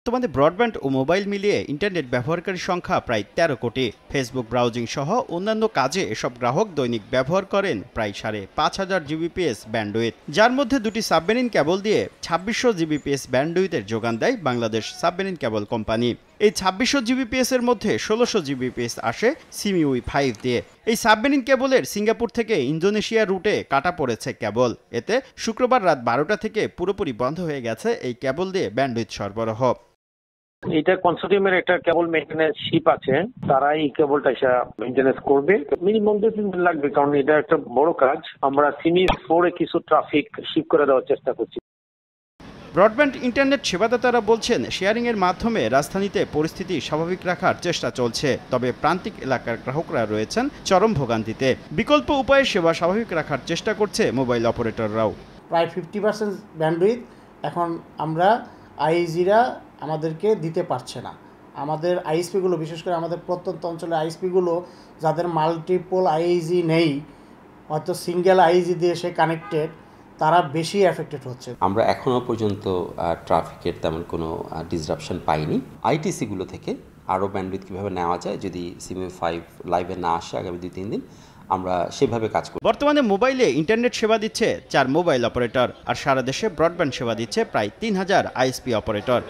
বর্তমানে ব্রডব্যান্ড ও মোবাইল মিলিয়ে ইন্টারনেট ব্যবহারকারী সংখ্যা প্রায় ১৩ কোটি। ফেসবুক ব্রাউজিং সহ অন্যান্য কাজে এসব গ্রাহক দৈনিক ব্যবহার করেন প্রায় ৫,৫০০ জিবিপিএস ব্যান্ডউইথ, যার মধ্যে দুটি সাবমেরিন কেবল দিয়ে ২৬০০ জিবিপিএস ব্যান্ডউইথের যোগান দেয় বাংলাদেশ সাবমেরিন কেবল কোম্পানি। এই ২৬০০ জিবিপিএস এর মধ্যে ১৬০০ জিবিপিএস আসে সিমিউই 5 দিয়ে। এই সাবমেরিন কেবলের সিঙ্গাপুর থেকে ইন্দোনেশিয়া রুটে কাটা পড়েছে কেবল। এতে শুক্রবার রাত ১২টা থেকে পুরোপুরি বন্ধ হয়ে গেছে এই কেবল দিয়ে ব্যান্ডউইথ সরবরাহ। এটা কনসোর্টিয়ামের একটা কেবল মেইনটেনেন্স শিপ আছে, তারা এই কেবলটা মেইনটেনেন্স করবে। মিনিমাম 2-3 দিন লাগবে, কারণ এটা একটা বড় কাজ। আমরা সিমিস 4-এ কিছু ট্রাফিক শিপ করে দেওয়ার চেষ্টা করছি। ব্রডব্যান্ড ইন্টারনেট সেবাদাতারা বলছেন, শেয়ারিংয়ের মাধ্যমে রাজধানীতে পরিস্থিতি স্বাভাবিক রাখার চেষ্টা চলছে, তবে প্রান্তিক এলাকার গ্রাহকরা রয়েছেন চরম ভোগান্তিতে। বিকল্প উপায়ে সেবা স্বাভাবিক রাখার চেষ্টা করছে মোবাইল অপারেটররাও। প্রায় 50% ব্যান্ডউইথ এখন আমরা আইএসপিরা আমাদেরকে দিতে পারছে না। আমাদের আইএসপিগুলো, বিশেষ করে আমাদের প্রত্যন্ত অঞ্চলের আইএসপিগুলো যাদের মাল্টিপল আইএসি নেই, হয়তো সিঙ্গেল আইএসি দিয়ে সে কানেক্টেড, তারা বেশি এফেক্টেড হচ্ছে। আমরা এখনও পর্যন্ত ট্রাফিকের তেমন কোনো ডিসরাপশন পাইনি। আইটিসিগুলো থেকে আরও ব্যান্ডউইথ কীভাবে নেওয়া যায়, যদি সিমি 5 লাইভে না আসে আগামী 2-3 দিন, আমরা সেভাবে কাজ করি। বর্তমানে মোবাইলে ইন্টারনেট সেবা দিচ্ছে 4 মোবাইল অপারেটর, আর সারা দেশে ব্রডব্যান্ড সেবা দিচ্ছে প্রায় 3000 আইএসপি অপারেটর।